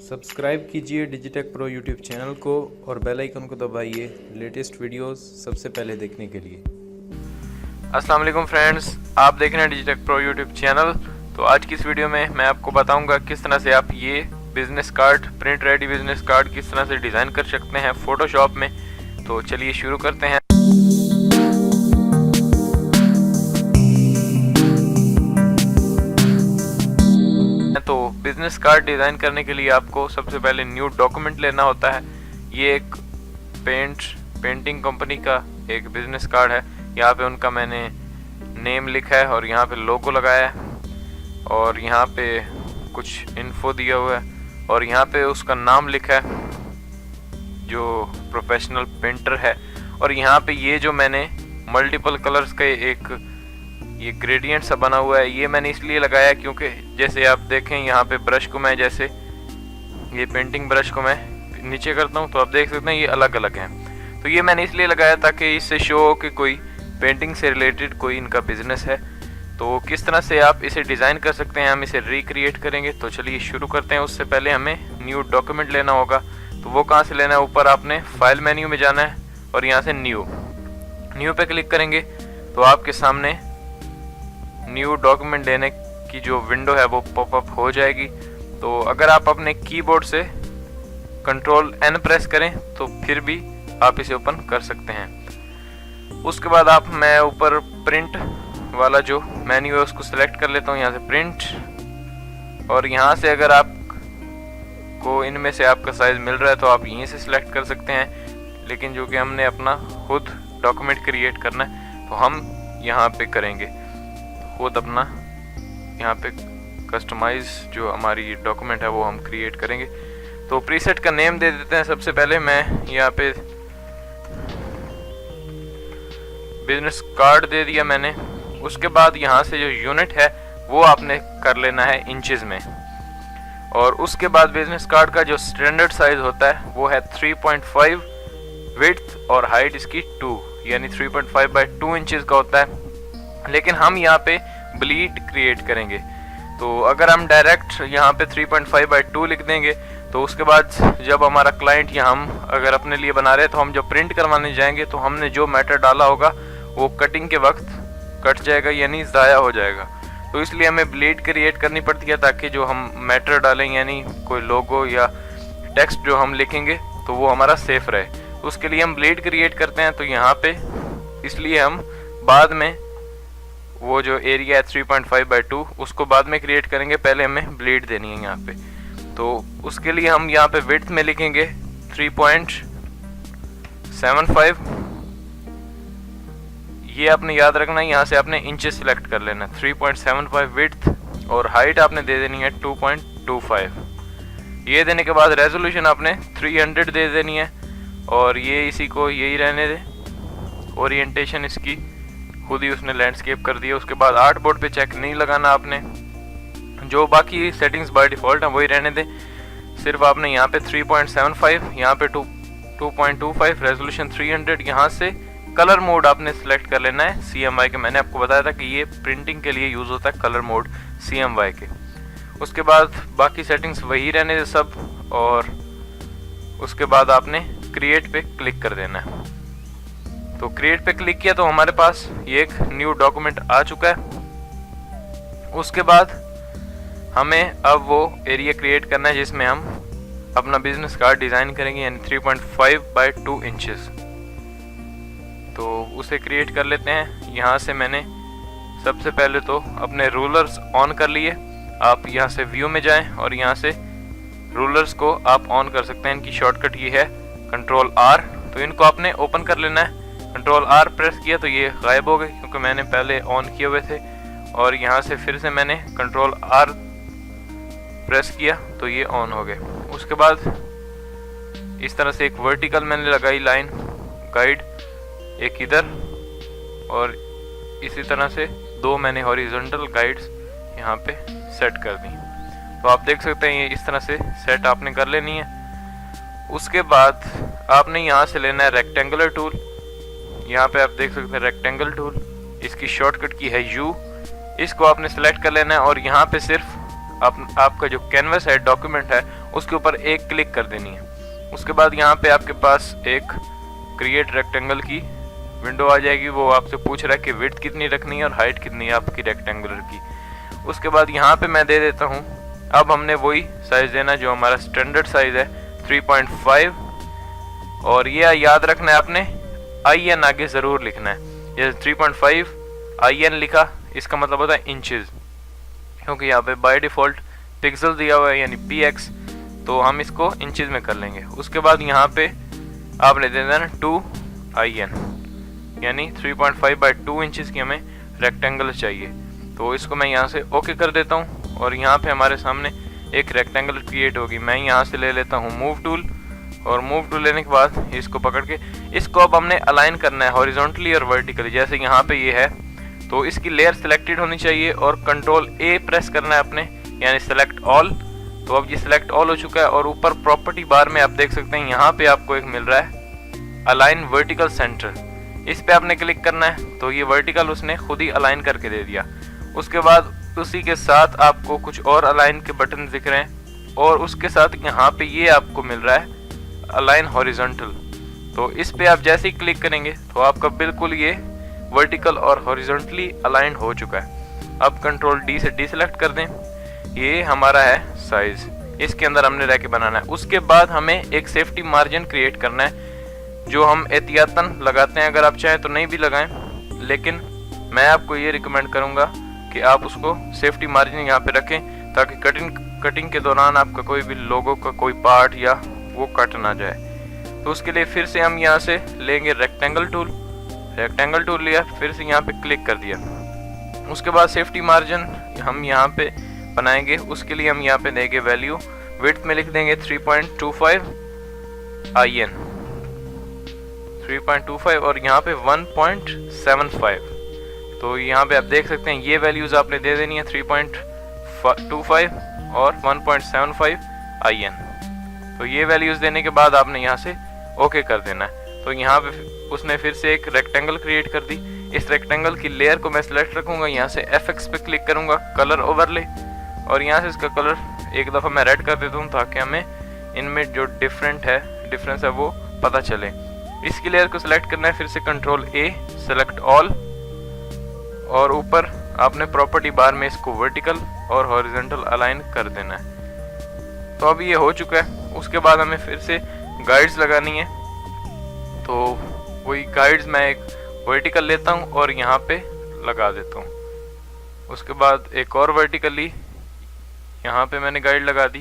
Subscribe कीजिए Digitek pro YouTube channel को और बेल आइकन को दबाइए लेटेस्ट वीडियोस सबसे पहले देखने के लिए। अस्सलाम वालेकुम फ्रेंड्स, आप देख रहे हैं डिजिटेक प्रो यूट्यूब चैनल। तो आज की इस वीडियो में मैं आपको बताऊंगा किस तरह से आप ये business card, print ready business card किस तरह से डिज़ाइन कर सकते हैं फ़ोटोशॉप में। तो चलिए शुरू करते हैं। तो बिज़नेस कार्ड डिज़ाइन करने के लिए आपको सबसे पहले न्यू डॉक्यूमेंट लेना होता है। ये एक पेंटिंग कंपनी का एक बिज़नेस कार्ड है। यहाँ पे उनका मैंने नेम लिखा है और यहाँ पे लोगो लगाया है और यहाँ पे कुछ इन्फो दिया हुआ है और यहाँ पे उसका नाम लिखा है जो प्रोफेशनल पेंटर है। और यहाँ पे ये जो मैंने मल्टीपल कलर्स का ये ग्रेडियंट सा बना हुआ है, ये मैंने इसलिए लगाया क्योंकि जैसे आप देखें यहाँ पे ब्रश को मैं जैसे ये पेंटिंग ब्रश को मैं नीचे करता हूँ तो आप देख सकते हैं ये अलग अलग हैं। तो ये मैंने इसलिए लगाया ताकि इससे शो हो कि कोई पेंटिंग से रिलेटेड कोई इनका बिजनेस है। तो किस तरह से आप इसे डिज़ाइन कर सकते हैं, हम इसे रिक्रिएट करेंगे। तो चलिए शुरू करते हैं। उससे पहले हमें न्यू डॉक्यूमेंट लेना होगा। तो वो कहाँ से लेना है, ऊपर आपने फाइल मेन्यू में जाना है और यहाँ से न्यू पे क्लिक करेंगे तो आपके सामने न्यू डॉक्यूमेंट लेने की जो विंडो है वो पॉपअप हो जाएगी। तो अगर आप अपने कीबोर्ड से कंट्रोल N प्रेस करें तो फिर भी आप इसे ओपन कर सकते हैं। उसके बाद मैं ऊपर प्रिंट वाला जो मेन्यू है उसको सिलेक्ट कर लेता हूँ, यहाँ से प्रिंट। और यहाँ से अगर आप को इनमें से आपका साइज़ मिल रहा है तो आप यहीं से सिलेक्ट कर सकते हैं। लेकिन जो कि हमने अपना खुद डॉक्यूमेंट क्रिएट करना है तो हम यहाँ पे करेंगे खुद अपना, यहाँ पे कस्टमाइज जो हमारी डॉक्यूमेंट है वो हम क्रिएट करेंगे। तो प्रीसेट का नेम दे देते हैं। सबसे पहले मैं यहाँ पे बिजनेस कार्ड दे दिया मैंने। उसके बाद यहाँ से जो यूनिट है वो आपने कर लेना है इंचेस में। और उसके बाद बिजनेस कार्ड का जो स्टैंडर्ड साइज होता है वो है 3.5 विड्थ और हाइट इसकी 2 यानी 3.5 बाय 2 इंचेस का होता है। लेकिन हम यहाँ पे ब्लीड क्रिएट करेंगे तो अगर हम डायरेक्ट यहाँ पे 3.5 बाय 2 लिख देंगे तो उसके बाद जब हमारा क्लाइंट या हम अगर अपने लिए बना रहे हैं तो हम जब प्रिंट करवाने जाएंगे तो हमने जो मैटर डाला होगा वो कटिंग के वक्त कट जाएगा यानी ज़ाया हो जाएगा। तो इसलिए हमें ब्लीड क्रिएट करनी पड़ती है ताकि जो हम मैटर डालें यानी कोई लोगो या टेक्स्ट जो हम लिखेंगे तो वो हमारा सेफ रहे। तो उसके लिए हम ब्लीड क्रिएट करते हैं। तो यहाँ पे इसलिए हम बाद में वो जो एरिया है 3.5 बाय 2 उसको बाद में क्रिएट करेंगे, पहले हमें ब्लीड देनी है यहाँ पे। तो उसके लिए हम यहाँ पे विड्थ में लिखेंगे 3.75। ये आपने याद रखना है, यहाँ से आपने इंचेस सिलेक्ट कर लेना। 3.75 विड्थ और हाइट आपने दे देनी है 2.25। ये देने के बाद रेजोल्यूशन आपने 300 दे देनी है और ये इसी को यही रहने दे। ओरिएंटेशन इसकी खुद ही उसने लैंडस्केप कर दिया। उसके बाद आर्ट बोर्ड पे चेक नहीं लगाना आपने, जो बाकी सेटिंग्स बाय डिफ़ॉल्ट हैं वही रहने दें। सिर्फ आपने यहाँ पे 3.75, यहाँ पे 2.25, रेजोल्यूशन 300। यहाँ से कलर मोड आपने सेलेक्ट कर लेना है CMY के। मैंने आपको बताया था कि ये प्रिंटिंग के लिए यूज़ होता है कलर मोड CMY के। उसके बाद बाकी सेटिंग्स वही रहने दे सब और उसके बाद आपने क्रिएट पे क्लिक कर देना है। तो क्रिएट पे क्लिक किया तो हमारे पास ये एक न्यू डॉक्यूमेंट आ चुका है। उसके बाद हमें अब वो एरिया क्रिएट करना है जिसमें हम अपना बिजनेस कार्ड डिज़ाइन करेंगे यानी 3.5 बाय 2 इंचेस। तो उसे क्रिएट कर लेते हैं। यहाँ से मैंने सबसे पहले तो अपने रूलर्स ऑन कर लिए। आप यहाँ से व्यू में जाएं और यहाँ से रूलर्स को आप ऑन कर सकते हैं। इनकी शॉर्टकट ये है कंट्रोल R। तो इनको आपने ओपन कर लेना है। कंट्रोल R प्रेस किया तो ये गायब हो गए क्योंकि मैंने पहले ऑन किए हुए थे। और यहाँ से फिर से मैंने कंट्रोल R प्रेस किया तो ये ऑन हो गए। उसके बाद इस तरह से एक वर्टिकल मैंने लगाई लाइन गाइड, एक इधर और इसी तरह से 2 मैंने हॉरिजॉन्टल गाइड्स यहाँ पे सेट कर दी। तो आप देख सकते हैं ये इस तरह से सेट आपने कर लेनी है। उसके बाद आपने यहाँ से लेना है रेक्टेंगुलर टूल। यहाँ पे आप देख सकते हैं रेक्टेंगल टूल, इसकी शॉर्टकट की है U। इसको आपने सेलेक्ट कर लेना है और यहाँ पे सिर्फ आपका जो कैनवस है, डॉक्यूमेंट है, उसके ऊपर एक क्लिक कर देनी है। उसके बाद यहाँ पे आपके पास एक क्रिएट रेक्टेंगल की विंडो आ जाएगी। वो आपसे पूछ रहा है कि विड्थ कितनी रखनी है और हाइट कितनी है आपकी रेक्टेंगुलर की। उसके बाद यहाँ पे मैं दे देता हूँ, अब हमने वही साइज देना जो हमारा स्टैंडर्ड साइज है 3.5, और ये याद रखना है आपने IN आगे ज़रूर लिखना है। जैसे 3.5 IN लिखा, इसका मतलब होता है इंचेस, क्योंकि यहाँ पे बाय डिफ़ॉल्ट पिक्सल दिया हुआ है यानी px, तो हम इसको इंचेस में कर लेंगे। उसके बाद यहाँ पे आपने दे देना 2 IN, यानी 3.5 बाई 2 इंचेस की हमें रेक्टेंगल चाहिए। तो इसको मैं यहाँ से ओके कर देता हूँ और यहाँ पे हमारे सामने एक रेक्टेंगल क्रिएट होगी। मैं यहाँ से ले लेता हूँ मूव टूल, और मूव टूल लेने के बाद इसको पकड़ के इसको अब हमने अलाइन करना है हॉरिजॉन्टली और वर्टिकली। जैसे यहाँ पे ये है तो इसकी लेयर सिलेक्टेड होनी चाहिए और कंट्रोल A प्रेस करना है आपने, यानी सेलेक्ट ऑल। तो अब ये सिलेक्ट ऑल हो चुका है और ऊपर प्रॉपर्टी बार में आप देख सकते हैं यहाँ पे आपको एक मिल रहा है अलाइन वर्टिकल सेंटर। इस पे आपने क्लिक करना है तो ये वर्टिकल उसने खुद ही अलाइन करके दे दिया। उसके बाद उसी के साथ आपको कुछ और अलाइन के बटन दिख रहे हैं और उसके साथ यहाँ पे ये आपको मिल रहा है अलाइन हॉरिजॉन्टल। तो इस पे आप जैसे ही क्लिक करेंगे तो आपका बिल्कुल ये वर्टिकल और हॉरिजॉन्टली अलाइन हो चुका है। अब कंट्रोल D से डीसेलेक्ट कर दें। ये हमारा है साइज, इसके अंदर हमने रह के बनाना है। उसके बाद हमें एक सेफ्टी मार्जिन क्रिएट करना है जो हम एहतियातन लगाते हैं। अगर आप चाहें तो नहीं भी लगाएं, लेकिन मैं आपको ये रिकमेंड करूंगा कि आप उसको सेफ्टी मार्जिन यहाँ पे रखें ताकि कटिंग के दौरान आपका कोई भी लोगो का कोई पार्ट या वो कट ना जाए। तो उसके लिए फिर से हम यहाँ से लेंगे रेक्टेंगल टूल लिया, फिर से यहाँ पे क्लिक कर दिया। उसके बाद सेफ्टी मार्जिन हम यहाँ पे बनाएंगे। उसके लिए हम यहाँ पे देंगे वैल्यू, विड्थ में लिख देंगे 3.25 IN 3.25 और यहाँ पे 1.75। तो यहाँ पे आप देख सकते हैं ये वैल्यूज आपने दे देनी है 3.25 और 1.75 IN। तो ये वैल्यूज देने के बाद आपने यहाँ से ओके कर देना है। तो यहाँ पे उसने फिर से एक रेक्टेंगल क्रिएट कर दी। इस रेक्टेंगल की लेयर को मैं सिलेक्ट रखूँगा, यहाँ से FX पे क्लिक करूँगा, कलर ओवरले, और यहाँ से इसका कलर एक दफ़ा मैं रेड कर देता हूँ ताकि हमें इनमें जो डिफरेंस है वो पता चले। इसकी लेयर को सिलेक्ट करना है, फिर से कंट्रोल A, सेलेक्ट ऑल, और ऊपर आपने प्रॉपर्टी बार में इसको वर्टिकल और हॉरिजॉन्टल अलाइन कर देना है। तो अब ये हो चुका है। उसके बाद हमें फिर से गाइड्स लगानी है। तो वही गाइड्स मैं एक वर्टिकल लेता हूँ और यहाँ पे लगा देता हूँ। उसके बाद एक और वर्टिकली यहाँ पे मैंने गाइड लगा दी,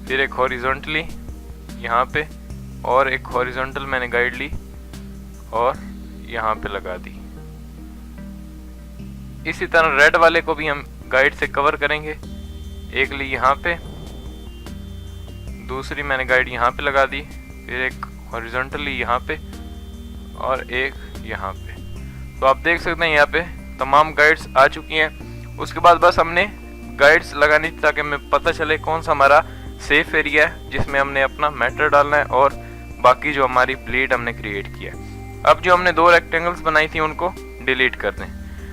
फिर एक हॉरिजॉन्टली यहाँ पे, और एक हॉरिजॉन्टल मैंने गाइड ली और यहाँ पे लगा दी। इसी तरह रेड वाले को भी हम गाइड से कवर करेंगे। एक ली यहाँ पे, दूसरी मैंने गाइड यहाँ पे लगा दी, फिर एक हॉरिजॉन्टली यहाँ पे और एक यहाँ पे। तो आप देख सकते हैं यहाँ पे तमाम गाइड्स आ चुकी हैं। उसके बाद बस हमने गाइड्स लगानी ताकि हमें पता चले कौन सा हमारा सेफ एरिया है जिसमें हमने अपना मैटर डालना है और बाकी जो हमारी ब्लेड हमने क्रिएट किया है। अब जो हमने 2 रेक्टेंगल्स बनाई थी उनको डिलीट कर दें।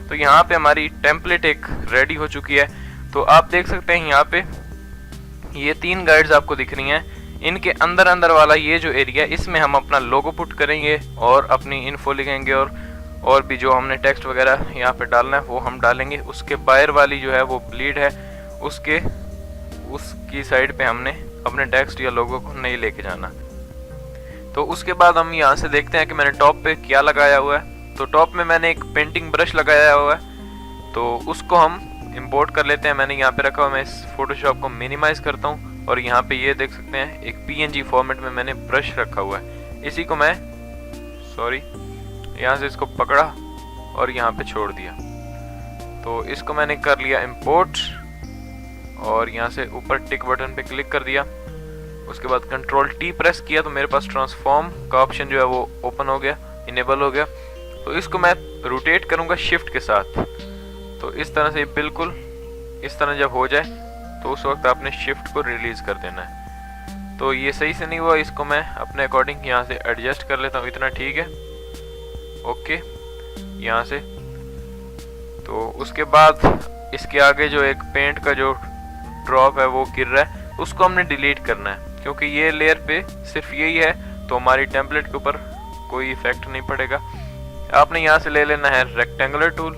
तो यहाँ पे हमारी टेम्पलेट एक रेडी हो चुकी है। तो आप देख सकते हैं यहाँ पे ये 3 गाइड्स आपको दिख रही हैं। इनके अंदर वाला ये जो एरिया, इसमें हम अपना लोगो पुट करेंगे और अपनी इन्फो लिखेंगे और भी जो हमने टेक्स्ट वगैरह यहाँ पे डालना है वो हम डालेंगे। उसके बाहर वाली जो है वो ब्लीड है, उसकी साइड पे हमने अपने टेक्स्ट या लोगो को नहीं लेके जाना। तो उसके बाद हम यहाँ से देखते हैं कि मैंने टॉप पे क्या लगाया हुआ है। तो टॉप में मैंने एक पेंटिंग ब्रश लगाया हुआ है, तो उसको हम इंपोर्ट कर लेते हैं। मैंने यहाँ पे रखा हुआ, मैं इस फोटोशॉप को मिनिमाइज करता हूँ और यहाँ पे ये देख सकते हैं एक PNG फॉर्मेट में मैंने ब्रश रखा हुआ है। इसी को मैं यहाँ से इसको पकड़ा और यहाँ पे छोड़ दिया। तो इसको मैंने कर लिया इंपोर्ट और यहाँ से ऊपर टिक बटन पे क्लिक कर दिया। उसके बाद कंट्रोल T प्रेस किया तो मेरे पास ट्रांसफॉर्म का ऑप्शन जो है वो ओपन हो गया, इनेबल हो गया। तो इसको मैं रोटेट करूँगा शिफ्ट के साथ। तो इस तरह से बिल्कुल इस तरह जब हो जाए तो उस वक्त आपने शिफ्ट को रिलीज कर देना है। तो ये सही से नहीं हुआ, इसको मैं अपने अकॉर्डिंग यहाँ से एडजस्ट कर लेता हूँ, इतना ठीक है, ओके यहाँ से। तो उसके बाद इसके आगे जो एक पेंट का जो ड्रॉप है वो गिर रहा है, उसको हमने डिलीट करना है, क्योंकि ये लेयर पे सिर्फ यही है तो हमारी टेम्पलेट के ऊपर कोई इफेक्ट नहीं पड़ेगा। आपने यहाँ से ले लेना है रेक्टेंगुलर टूल।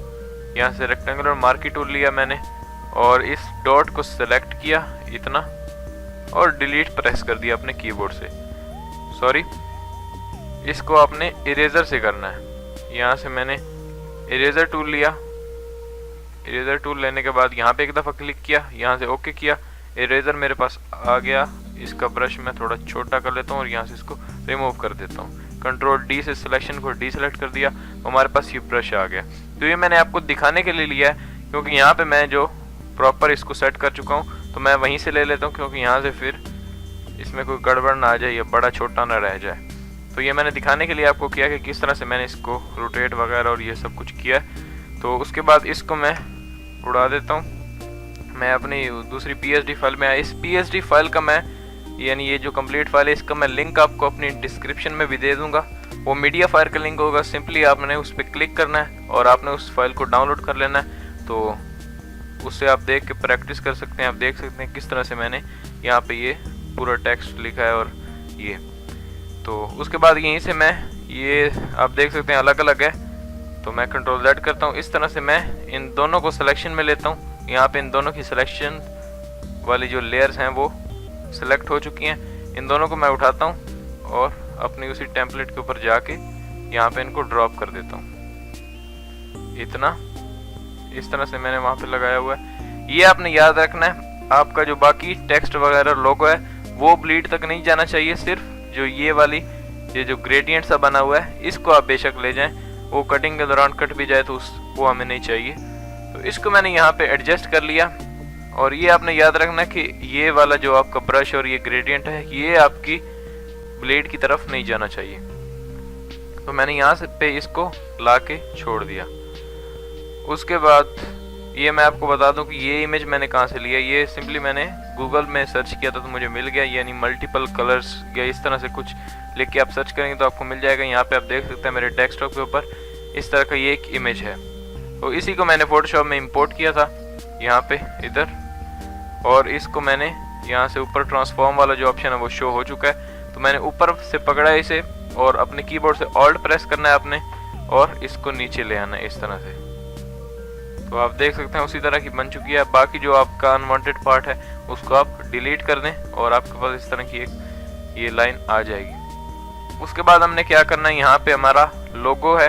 यहाँ से रेक्टेंगुलर मार्की टूल लिया मैंने और इस डॉट को सिलेक्ट किया इतना और डिलीट प्रेस कर दिया अपने कीबोर्ड से। सॉरी, इसको आपने इरेजर से करना है। यहाँ से मैंने इरेजर टूल लिया। इरेजर टूल लेने के बाद यहाँ पे एक दफ़ा क्लिक किया, यहाँ से ओके किया, इरेजर मेरे पास आ गया। इसका ब्रश मैं थोड़ा छोटा कर लेता हूँ और यहाँ से इसको रिमूव कर देता हूँ। कंट्रोल डी से सिलेक्शन को डीसेलेक्ट कर दिया, हमारे पास ये ब्रश आ गया। तो ये मैंने आपको दिखाने के लिए लिया है, क्योंकि यहाँ पे मैं जो प्रॉपर इसको सेट कर चुका हूँ तो मैं वहीं से ले लेता हूँ, क्योंकि यहाँ से फिर इसमें कोई गड़बड़ ना आ जाए या बड़ा छोटा ना रह जाए। तो ये मैंने दिखाने के लिए आपको किया कि किस तरह से मैंने इसको रोटेट वगैरह और ये सब कुछ किया। तो उसके बाद इसको मैं उड़ा देता हूँ। मैं अपनी दूसरी PSD फाइल में आया। इस PSD फाइल का मैं यानी ये जो कंप्लीट फाइल है इसका मैं लिंक आपको अपनी डिस्क्रिप्शन में भी दे दूंगा। वो मीडिया फायर का लिंक होगा, सिंपली आपने उस पर क्लिक करना है और आपने उस फाइल को डाउनलोड कर लेना है। तो उससे आप देख के प्रैक्टिस कर सकते हैं। आप देख सकते हैं किस तरह से मैंने यहाँ पे ये पूरा टेक्स्ट लिखा है और ये। तो उसके बाद यहीं से मैं ये आप देख सकते हैं अलग अलग है, तो मैं कंट्रोल Z करता हूँ। इस तरह से मैं इन दोनों को सिलेक्शन में लेता हूँ। यहाँ पे इन दोनों की सिलेक्शन वाली जो लेयर्स हैं वो सिलेक्ट हो चुकी हैं। इन दोनों को मैं उठाता हूँ और अपनी उसी टेम्पलेट के ऊपर जाके यहाँ पे इनको ड्रॉप कर देता हूँ। इतना इस तरह से मैंने वहाँ पे लगाया हुआ है। ये आपने याद रखना है, आपका जो बाकी टेक्स्ट वगैरह लोगो है वो ब्लीड तक नहीं जाना चाहिए। सिर्फ जो ये वाली ये जो ग्रेडियंट सा बना हुआ है इसको आप बेशक ले जाएं, वो कटिंग के दौरान कट भी जाए तो वो हमें नहीं चाहिए। तो इसको मैंने यहाँ पे एडजस्ट कर लिया। और ये आपने याद रखना कि ये वाला जो आपका ब्रश और ये ग्रेडियंट है ये आपकी ब्लेड की तरफ नहीं जाना चाहिए। तो मैंने यहाँ से पे इसको ला के छोड़ दिया। उसके बाद ये मैं आपको बता दूं कि ये इमेज मैंने कहाँ से लिया। ये सिंपली मैंने गूगल में सर्च किया था तो मुझे मिल गया, यानी मल्टीपल कलर्स या इस तरह से कुछ लिख के आप सर्च करेंगे तो आपको मिल जाएगा। यहाँ पे आप देख सकते हैं मेरे डेस्कटॉप के ऊपर इस तरह का ये एक इमेज है। तो इसी को मैंने फोटोशॉप में इंपोर्ट किया था यहाँ पे इधर, और इसको मैंने यहाँ से ऊपर ट्रांसफॉर्म वाला जो ऑप्शन है वो शो हो चुका है। तो मैंने ऊपर से पकड़ा इसे और अपने कीबोर्ड से ऑल्ट प्रेस करना है आपने और इसको नीचे ले आना है इस तरह से। तो आप देख सकते हैं उसी तरह की बन चुकी है। बाकी जो आपका अनवांटेड पार्ट है उसको आप डिलीट कर दें और आपके पास इस तरह की एक ये लाइन आ जाएगी। उसके बाद हमने क्या करना है, यहाँ पे हमारा लोगो है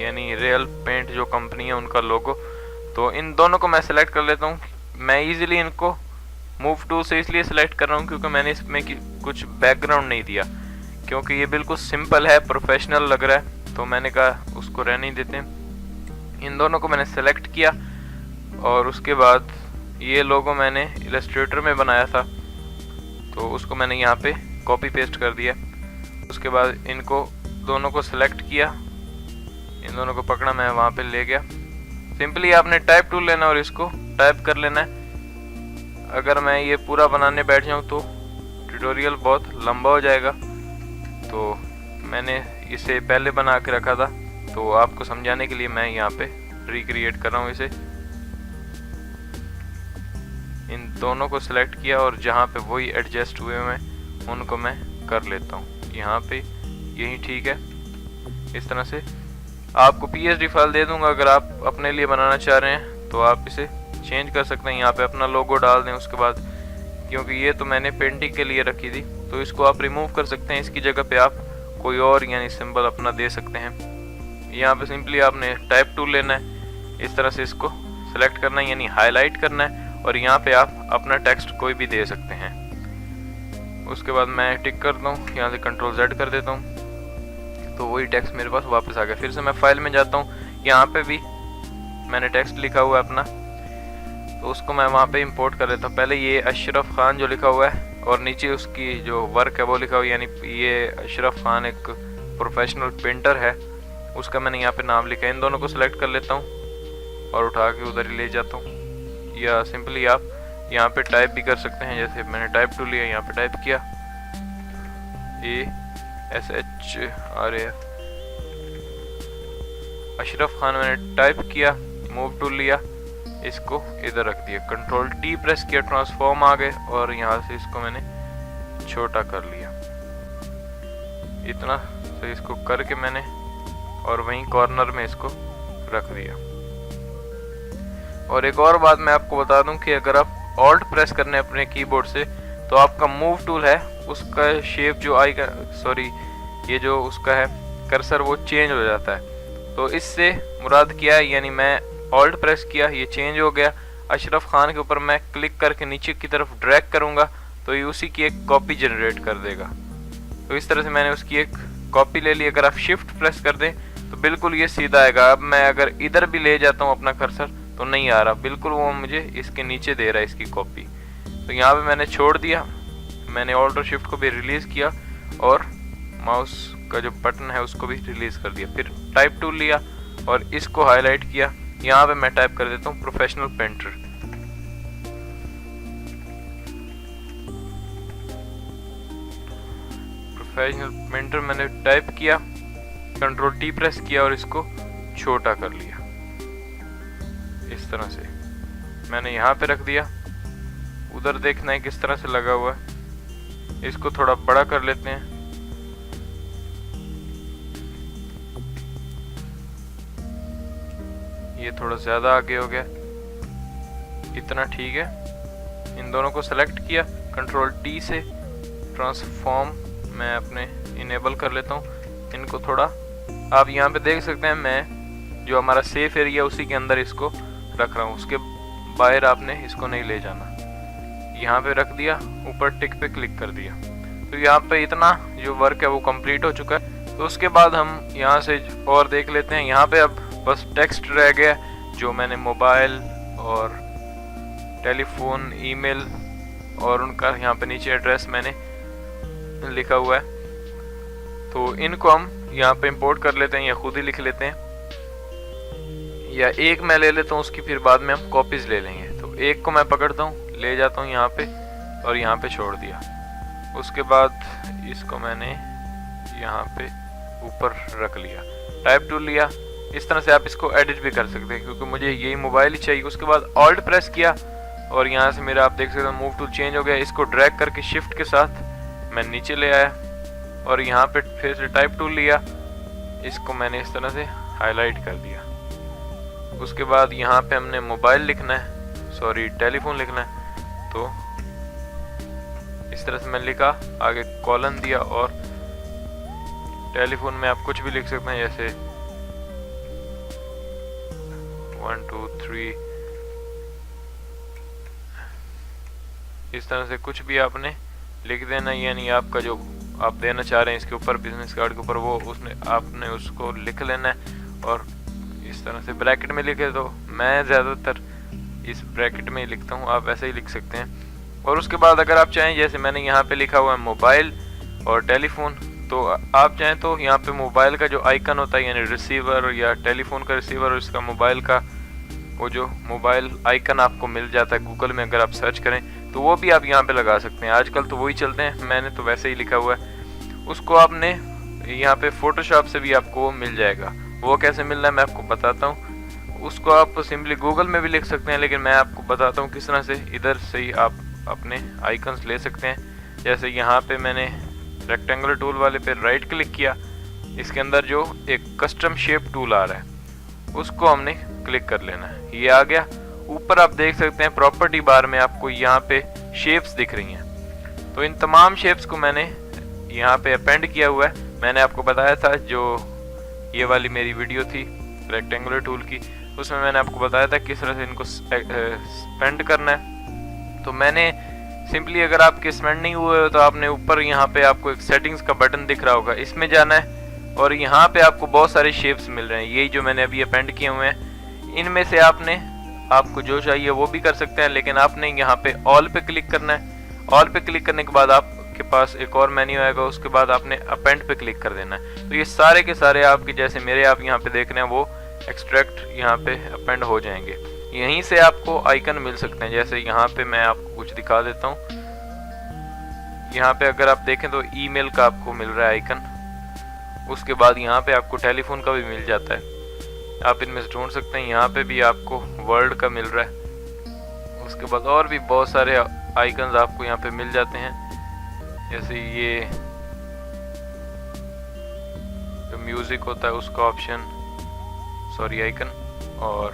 यानी रियल पेंट जो कंपनी है उनका लोगो। तो इन दोनों को मैं सिलेक्ट कर लेता हूँ। मैं इजीली इनको मूव टूल से इसलिए सिलेक्ट कर रहा हूँ क्योंकि मैंने इसमें कुछ बैकग्राउंड नहीं दिया, क्योंकि ये बिल्कुल सिंपल है, प्रोफेशनल लग रहा है। तो मैंने कहा उसको रहने ही देते हैं। इन दोनों को मैंने सेलेक्ट किया और उसके बाद ये लोगो मैंने इलस्ट्रेटर में बनाया था तो उसको मैंने यहाँ पे कॉपी पेस्ट कर दिया। उसके बाद इनको दोनों को सिलेक्ट किया, इन दोनों को पकड़ा, मैं वहाँ पे ले गया। सिंपली आपने टाइप टूल लेना और इसको टाइप कर लेना है। अगर मैं ये पूरा बनाने बैठ जाऊँ तो ट्यूटोरियल बहुत लंबा हो जाएगा, तो मैंने इसे पहले बना के रखा था तो आपको समझाने के लिए मैं यहाँ पे रिक्रिएट कर रहा हूँ इसे। इन दोनों को सिलेक्ट किया और जहाँ पे वही एडजस्ट हुए हैं उनको मैं कर लेता हूँ यहाँ पे, यही ठीक है। इस तरह से आपको PSD फाइल दे दूंगा, अगर आप अपने लिए बनाना चाह रहे हैं तो आप इसे चेंज कर सकते हैं। यहाँ पे अपना लोगो डाल दें। उसके बाद क्योंकि ये तो मैंने पेंटिंग के लिए रखी थी तो इसको आप रिमूव कर सकते हैं, इसकी जगह पे आप कोई और यानी सिंबल अपना दे सकते हैं। यहाँ पे सिंपली आपने टाइप टूल लेना है, इस तरह से इसको सिलेक्ट करना है यानी हाईलाइट करना है और यहाँ पे आप अपना टेक्स्ट कोई भी दे सकते हैं। उसके बाद मैं टिक करता हूँ, यहाँ से कंट्रोल Z कर देता हूँ तो वही टेक्स्ट मेरे पास वापस आ गया। फिर से मैं फाइल में जाता हूँ, यहाँ पे भी मैंने टेक्स्ट लिखा हुआ है अपना तो उसको मैं वहाँ पे इंपोर्ट कर देता हूँ। पहले ये अशरफ खान जो लिखा हुआ है और नीचे उसकी जो वर्क है वो लिखा हुआ है, यानी ये अशरफ खान एक प्रोफेशनल पेंटर है, उसका मैंने यहाँ पे नाम लिखा है। इन दोनों को सिलेक्ट कर लेता हूँ और उठा के उधर ही ले जाता हूँ, या सिंपली आप यहाँ पे टाइप भी कर सकते हैं। जैसे मैंने टाइप टूल लिया, यहाँ पे टाइप किया ASHRAF अशरफ खान मैंने टाइप किया, मूव टूल लिया इसको इधर रख दिया, कंट्रोल टी प्रेस किया, ट्रांसफॉर्म आ गए और यहाँ से इसको मैंने छोटा कर लिया इतना। तो इसको करके मैंने और वहीं कॉर्नर में इसको रख दिया। और एक और बात मैं आपको बता दूं कि अगर आप ऑल्ट प्रेस करने अपने कीबोर्ड से तो आपका मूव टूल है उसका शेप जो ये जो उसका है कर्सर वो चेंज हो जाता है। तो इससे मुराद क्या है, यानी मैं ऑल्ट प्रेस किया, ये चेंज हो गया। अशरफ खान के ऊपर मैं क्लिक करके नीचे की तरफ ड्रैग करूंगा तो ये उसी की एक कॉपी जनरेट कर देगा। तो इस तरह से मैंने उसकी एक कॉपी ले ली। अगर आप शिफ्ट प्रेस कर दें तो बिल्कुल ये सीधा आएगा। अब मैं अगर इधर भी ले जाता हूँ अपना कर्सर तो नहीं आ रहा, बिल्कुल वो मुझे इसके नीचे दे रहा है इसकी कॉपी। तो यहाँ पे मैंने छोड़ दिया, मैंने ऑल्ट और शिफ्ट को भी रिलीज़ किया और माउस का जो बटन है उसको भी रिलीज़ कर दिया। फिर टाइप टूल लिया और इसको हाईलाइट किया। यहाँ पे मैं टाइप कर देता हूँ प्रोफेशनल पेंटर। प्रोफेशनल पेंटर मैंने टाइप किया, कंट्रोल टी प्रेस किया और इसको छोटा कर लिया। इस तरह से मैंने यहाँ पे रख दिया। उधर देखना है किस तरह से लगा हुआ है, इसको थोड़ा बड़ा कर लेते हैं। ये थोड़ा ज़्यादा आगे हो गया, इतना ठीक है। इन दोनों को सेलेक्ट किया, कंट्रोल टी से ट्रांसफॉर्म मैं अपने इनेबल कर लेता हूँ। इनको थोड़ा आप यहाँ पे देख सकते हैं, मैं जो हमारा सेफ एरिया उसी के अंदर इसको रख रहा हूँ, उसके बाहर आपने इसको नहीं ले जाना। यहाँ पे रख दिया, ऊपर टिक पे क्लिक कर दिया। तो यहाँ पे इतना जो वर्क है वो कंप्लीट हो चुका है। तो उसके बाद हम यहाँ से और देख लेते हैं। यहाँ पे अब बस टेक्स्ट रह गया जो मैंने मोबाइल और टेलीफोन, ईमेल और उनका यहाँ पे नीचे एड्रेस मैंने लिखा हुआ है। तो इनको हम यहाँ पे इंपोर्ट कर लेते हैं या खुद ही लिख लेते हैं, या एक मैं ले लेता हूँ, उसकी फिर बाद में हम कॉपीज ले लेंगे। तो एक को मैं पकड़ता हूँ, ले जाता हूँ यहाँ पे और यहाँ पे छोड़ दिया। उसके बाद इसको मैंने यहाँ पे ऊपर रख लिया, टाइप टूल लिया। इस तरह से आप इसको एडिट भी कर सकते हैं क्योंकि मुझे यही मोबाइल ही चाहिए। उसके बाद ऑल्ट प्रेस किया और यहाँ से मेरा आप देख सकते हैं मूव टूल चेंज हो गया। इसको ड्रैग करके शिफ्ट के साथ मैं नीचे ले आया और यहाँ पे फिर से टाइप टूल लिया, इसको मैंने इस तरह से हाईलाइट कर दिया। उसके बाद यहाँ पे हमने मोबाइल लिखना है, टेलीफोन लिखना है। तो इस तरह से मैंने लिखा, आगे कॉलन दिया और टेलीफोन में आप कुछ भी लिख सकते हैं, जैसे 1 2 3, इस तरह से कुछ भी आपने लिख देना। यानी आपका जो आप देना चाह रहे हैं इसके ऊपर, बिजनेस कार्ड के ऊपर, वो उसने आपने उसको लिख लेना है। और इस तरह से ब्रैकेट में लिखे, तो मैं ज़्यादातर इस ब्रैकेट में ही लिखता हूँ, आप ऐसे ही लिख सकते हैं। और उसके बाद अगर आप चाहें, जैसे मैंने यहाँ पे लिखा हुआ है मोबाइल और टेलीफोन, तो आप चाहें तो यहाँ पे मोबाइल का जो आइकन होता है यानी रिसीवर, या टेलीफोन का रिसीवर और इसका मोबाइल का वो जो मोबाइल आइकन आपको मिल जाता है गूगल में, अगर आप सर्च करें तो वो भी आप यहाँ पे लगा सकते हैं। आजकल तो वही चलते हैं, मैंने तो वैसे ही लिखा हुआ है। उसको आपने यहाँ पे फोटोशॉप से भी आपको वो मिल जाएगा। वो कैसे मिल रहा है मैं आपको बताता हूँ। उसको आप सिंपली गूगल में भी लिख सकते हैं, लेकिन मैं आपको बताता हूँ किस तरह से इधर से ही आप अपने आइकन्स ले सकते हैं। जैसे यहाँ पे मैंने रेक्टेंगुलर टूल वाले पे राइट क्लिक किया, इसके अंदर जो एक कस्टम शेप टूल आ रहा है उसको हमने क्लिक कर लेना है। ये आ गया। ऊपर आप देख सकते हैं प्रॉपर्टी बार में आपको यहाँ पे शेप्स दिख रही हैं। तो इन तमाम शेप्स को मैंने यहाँ पे अपेंड किया हुआ है। मैंने आपको बताया था, जो ये वाली मेरी वीडियो थी रेक्टेंगुलर टूल की, उसमें मैंने आपको बताया था किस तरह से इनको स्पेंड करना है। तो मैंने सिंपली, अगर आपके स्पेंड नहीं हुए हो तो आपने ऊपर यहाँ पे आपको एक सेटिंग्स का बटन दिख रहा होगा, इसमें जाना है और यहाँ पे आपको बहुत सारे शेप्स मिल रहे हैं। यही जो मैंने अभी अपेंड किए हुए हैं, इनमें से आपको जो चाहिए वो भी कर सकते हैं, लेकिन आपने यहाँ पे ऑल पे क्लिक करना है। ऑल पे क्लिक करने के बाद आपके पास एक और मेन्यू आएगा, उसके बाद आपने अपेंड पे क्लिक कर देना है। तो ये सारे के सारे आपके, जैसे मेरे आप यहाँ पे देख रहे हैं, वो एक्सट्रैक्ट यहाँ पे अपेंड हो जाएंगे। यहीं से आपको आइकन मिल सकते हैं। जैसे यहाँ पे मैं आपको कुछ दिखा देता हूँ। यहाँ पे अगर आप देखें तो ईमेल का आपको मिल रहा है आइकन। उसके बाद यहाँ पे आपको टेलीफोन का भी मिल जाता है। आप इनमें से ढूंढ सकते हैं। यहाँ पे भी आपको वर्ल्ड का मिल रहा है। उसके बाद और भी बहुत सारे आइकन्स आपको यहाँ पे मिल जाते हैं, जैसे ये जो म्यूजिक होता है उसका ऑप्शन, सॉरी आइकन। और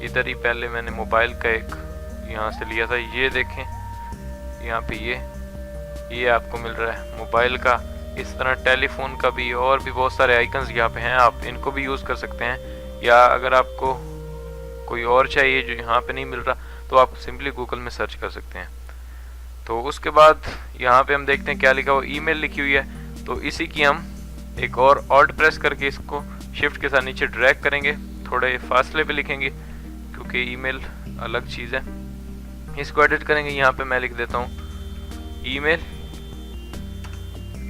इधर ही पहले मैंने मोबाइल का एक यहाँ से लिया था, ये देखें यहाँ पे ये आपको मिल रहा है मोबाइल का। इस तरह टेलीफोन का भी और भी बहुत सारे आइकन्स यहाँ पे हैं, आप इनको भी यूज़ कर सकते हैं। या अगर आपको कोई और चाहिए जो यहाँ पे नहीं मिल रहा तो आप सिंपली गूगल में सर्च कर सकते हैं। तो उसके बाद यहाँ पे हम देखते हैं क्या लिखा हुआ, ईमेल लिखी हुई है। तो इसी की हम एक और ऑल्ट प्रेस करके इसको शिफ्ट के साथ नीचे ड्रैग करेंगे, थोड़े फासले पे लिखेंगे क्योंकि ईमेल अलग चीज़ है। इसको एडिट करेंगे, यहाँ पे मैं लिख देता हूँ ईमेल,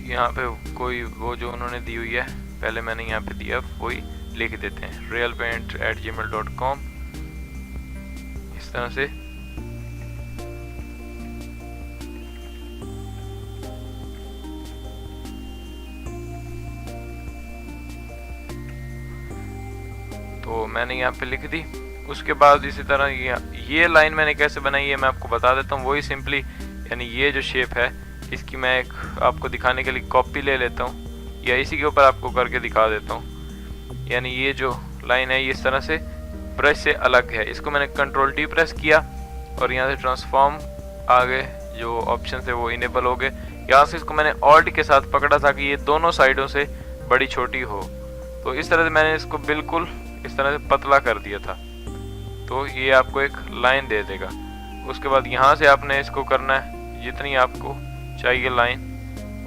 यहाँ पे कोई वो जो उन्होंने दी हुई है पहले मैंने यहाँ पे दिया वही लिख देते हैं, realpaint@gmail.com। इस तरह से तो मैंने यहाँ पे लिख दी। उसके बाद इसी तरह ये लाइन मैंने कैसे बनाई है मैं आपको बता देता हूँ। वही सिंपली यानी ये जो शेप है इसकी मैं एक आपको दिखाने के लिए कॉपी ले लेता हूँ या इसी के ऊपर आपको करके दिखा देता हूँ। यानी ये जो लाइन है ये इस तरह से ब्रश से अलग है। इसको मैंने Ctrl+D प्रेस किया और यहाँ से ट्रांसफॉर्म आगे जो ऑप्शन है वो इनेबल हो गए। यहाँ से इसको मैंने ऑल्ट के साथ पकड़ा ताकि ये दोनों साइडों से बड़ी छोटी हो। तो इस तरह से मैंने इसको बिल्कुल इस तरह से पतला कर दिया था, तो ये आपको एक लाइन दे देगा। उसके बाद यहाँ से आपने इसको करना है, जितनी आपको चाहिए लाइन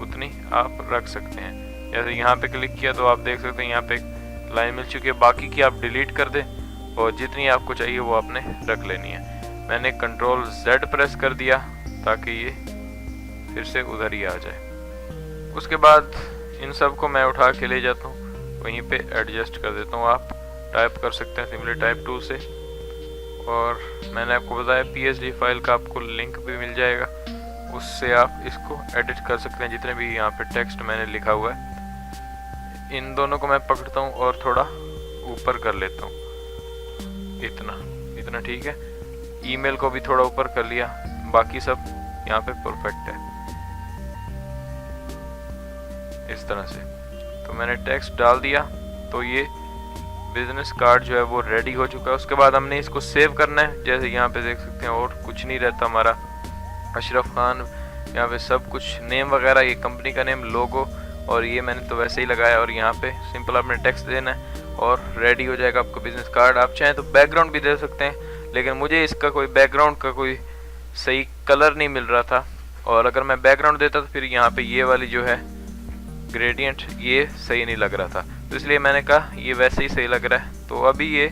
उतनी आप रख सकते हैं। जैसे यहाँ पे क्लिक किया तो आप देख सकते हैं यहाँ पे एक लाइन मिल चुकी है, बाकी की आप डिलीट कर दें और जितनी आपको चाहिए वो आपने रख लेनी है। मैंने Ctrl+Z प्रेस कर दिया ताकि ये फिर से उधर ही आ जाए। उसके बाद इन सब को मैं उठा के ले जाता हूँ, वहीं पे एडजस्ट कर देता हूँ। आप टाइप कर सकते हैं सिंपली टाइप टूल से। और मैंने आपको बताया PSD फाइल का आपको लिंक भी मिल जाएगा, उससे आप इसको एडिट कर सकते हैं जितने भी यहाँ पे टेक्स्ट मैंने लिखा हुआ है। इन दोनों को मैं पकड़ता हूँ और थोड़ा ऊपर कर लेता हूँ, इतना ठीक है। ईमेल को भी थोड़ा ऊपर कर लिया, बाकी सब यहाँ पे परफेक्ट है इस तरह से। तो मैंने टेक्स्ट डाल दिया तो ये बिजनेस कार्ड जो है वो रेडी हो चुका है। उसके बाद हमने इसको सेव करना है। जैसे यहाँ पे देख सकते हैं और कुछ नहीं रहता हमारा, अशरफ खान यहाँ पे सब कुछ नेम वगैरह, ये कंपनी का नेम, लोगो, और ये मैंने तो वैसे ही लगाया। और यहाँ पे सिंपल आपने टेक्स्ट देना है और रेडी हो जाएगा आपका बिजनेस कार्ड। आप चाहें तो बैकग्राउंड भी दे सकते हैं, लेकिन मुझे इसका कोई बैकग्राउंड का कोई सही कलर नहीं मिल रहा था, और अगर मैं बैकग्राउंड देता तो फिर यहाँ पे ये वाली जो है ग्रेडियंट ये सही नहीं लग रहा था, तो इसलिए मैंने कहा ये वैसे ही सही लग रहा है। तो अभी ये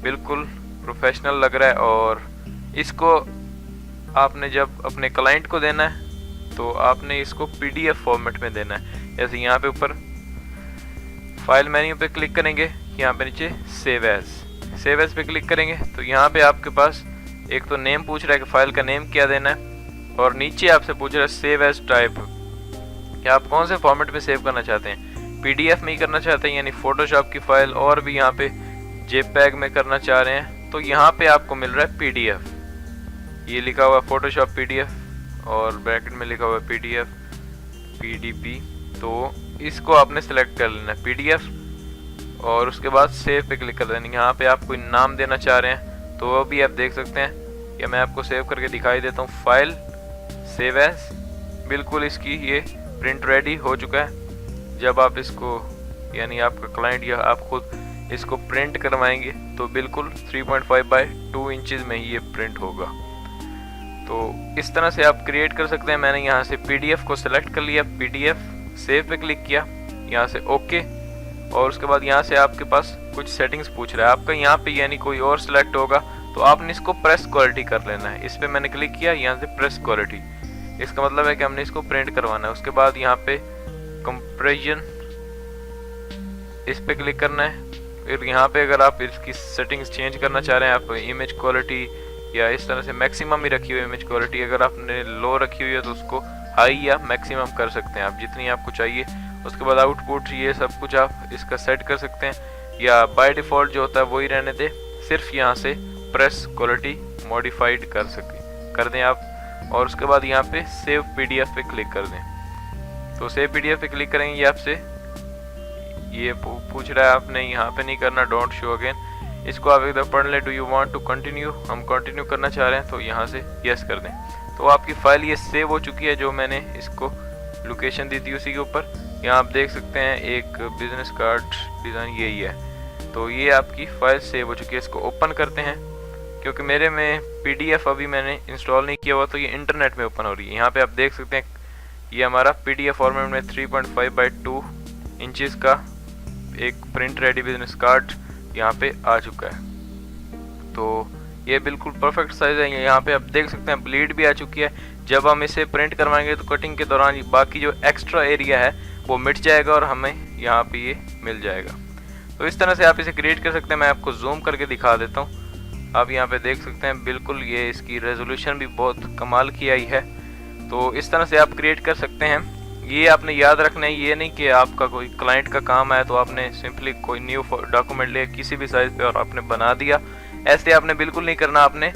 बिल्कुल प्रोफेशनल लग रहा है। और इसको आपने जब अपने क्लाइंट को देना है तो आपने इसको PDF फॉर्मेट में देना है। जैसे यहाँ पे ऊपर फाइल मेन्यू पे क्लिक करेंगे, यहाँ पे नीचे सेव एज पे क्लिक करेंगे तो यहाँ पे आपके पास एक तो नेम पूछ रहा है कि फाइल का नेम क्या देना है, और नीचे आपसे पूछ रहा है सेव एज टाइप, कि आप कौन से फॉर्मेट में सेव करना चाहते हैं। PDF में ही करना चाहते हैं यानी फोटोशॉप की फाइल, और भी यहाँ पे JPEG में करना चाह रहे हैं तो यहाँ पे आपको मिल रहा है PDF। ये लिखा हुआ है फोटोशॉप PDF और ब्रैकेट में लिखा हुआ है PDP। तो इसको आपने सेलेक्ट कर लेना है PDF, और उसके बाद सेव पे क्लिक कर देना। यहाँ पे आप कोई नाम देना चाह रहे हैं तो वो भी आप देख सकते हैं, या मैं आपको सेव करके दिखाई देता हूँ। फाइल सेव एज, बिल्कुल इसकी ये प्रिंट रेडी हो चुका है। जब आप इसको यानी आपका क्लाइंट या आप खुद इसको प्रिंट करवाएंगे तो बिल्कुल 3.5 बाय 2 इंचेस में ही ये प्रिंट होगा। तो इस तरह से आप क्रिएट कर सकते हैं। मैंने यहाँ से PDF को सिलेक्ट कर लिया, PDF सेव पे क्लिक किया, यहाँ से ओके, और उसके बाद यहाँ से आपके पास कुछ सेटिंग्स पूछ रहा है आपका। यहाँ पे यानी कोई और सिलेक्ट होगा तो आपने इसको प्रेस क्वालिटी कर लेना है। इस पर मैंने क्लिक किया, यहाँ से प्रेस क्वालिटी, इसका मतलब है कि हमने इसको प्रिंट करवाना है। उसके बाद यहाँ पे कंप्रेशन, इस पे क्लिक करना है। फिर यहाँ पे अगर आप इसकी सेटिंग्स चेंज करना चाह रहे हैं, आप इमेज क्वालिटी या इस तरह से मैक्सिमम ही रखी हुई है इमेज क्वालिटी, अगर आपने लो रखी हुई है तो उसको हाई या मैक्सिमम कर सकते हैं आप, जितनी आपको चाहिए। उसके बाद आउटपुट, ये सब कुछ आप इसका सेट कर सकते हैं। या बाय डिफ़ॉल्ट जो होता है वही रहने दें, सिर्फ यहाँ से प्रेस क्वालिटी मॉडिफाइड कर दें आप, और उसके बाद यहाँ पे सेव पीडीएफ पे क्लिक कर दें। तो सेव पीडीएफ पे क्लिक करेंगे, ये आपसे ये पूछ रहा है, आपने यहाँ पे नहीं करना, डोंट शो अगेन। इसको आप एक दफ़ा पढ़ लें, do you want to continue, हम कंटिन्यू करना चाह रहे हैं तो यहाँ से यस कर दें। तो आपकी फ़ाइल ये सेव हो चुकी है, जो मैंने इसको लोकेशन दी थी उसी के ऊपर। यहाँ आप देख सकते हैं एक बिजनेस कार्ड डिज़ाइन यही है। तो ये आपकी फ़ाइल सेव हो चुकी है। इसको ओपन करते हैं, क्योंकि मेरे में पीडीएफ अभी मैंने इंस्टॉल नहीं किया हुआ, तो ये इंटरनेट में ओपन हो रही है। यहाँ पे आप देख सकते हैं ये हमारा पीडीएफ फॉर्मेट में 3.5x2 इंचज़ का एक प्रिंट रेडी बिजनेस कार्ड यहाँ पे आ चुका है। तो ये बिल्कुल परफेक्ट साइज़ है। यहाँ पे आप देख सकते हैं ब्लीड भी आ चुकी है। जब हम इसे प्रिंट करवाएंगे तो कटिंग के दौरान बाकी जो एक्स्ट्रा एरिया है वो मिट जाएगा और हमें यहाँ पे ये मिल जाएगा। तो इस तरह से आप इसे क्रिएट कर सकते हैं। मैं आपको जूम करके दिखा देता हूँ। आप यहाँ पे देख सकते हैं बिल्कुल ये इसकी रेजोल्यूशन भी बहुत कमाल की आई है। तो इस तरह से आप क्रिएट कर सकते हैं। ये आपने याद रखना है, ये नहीं कि आपका कोई क्लाइंट का काम है तो आपने सिंपली कोई न्यू डॉक्यूमेंट ले किसी भी साइज़ पे और आपने बना दिया। ऐसे आपने बिल्कुल नहीं करना। आपने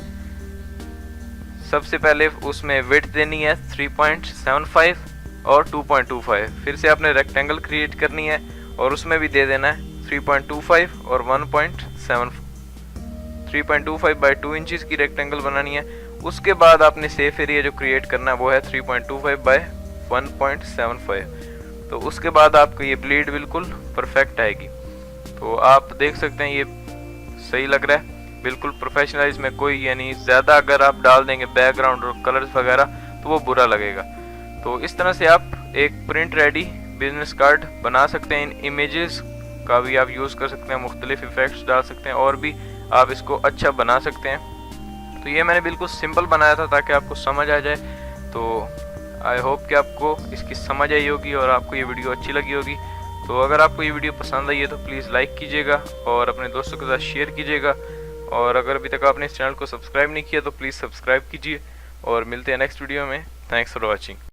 सबसे पहले उसमें विड्थ देनी है 3.75 और 2.25। फिर से आपने रेक्टेंगल क्रिएट करनी है और उसमें भी दे देना है 3.25 और 1.7 3.25 बाई 2 इंचज़ की रेक्टेंगल बनानी है। उसके बाद आपने सेफ एरिया जो क्रिएट करना है वो है 3.25 बाई 1.75। तो उसके बाद आपको ये ब्लीड बिल्कुल परफेक्ट आएगी। तो आप देख सकते हैं ये सही लग रहा है, बिल्कुल प्रोफेशनलाइज में कोई यानी ज़्यादा अगर आप डाल देंगे बैकग्राउंड और कलर्स वगैरह तो वो बुरा लगेगा। तो इस तरह से आप एक प्रिंट रेडी बिजनेस कार्ड बना सकते हैं। इन इमेजेस का भी आप यूज़ कर सकते हैं, मुख्तलिफ इफ़ेक्ट्स डाल सकते हैं और भी आप इसको अच्छा बना सकते हैं। तो ये मैंने बिल्कुल सिंपल बनाया था ताकि आपको समझ आ जाए। तो आई होप कि आपको इसकी समझ आई होगी और आपको ये वीडियो अच्छी लगी होगी। तो अगर आपको ये वीडियो पसंद आई है तो प्लीज़ लाइक कीजिएगा और अपने दोस्तों के साथ शेयर कीजिएगा। और अगर अभी तक आपने इस चैनल को सब्सक्राइब नहीं किया तो प्लीज़ सब्सक्राइब कीजिए और मिलते हैं नेक्स्ट वीडियो में। Thanks for watching.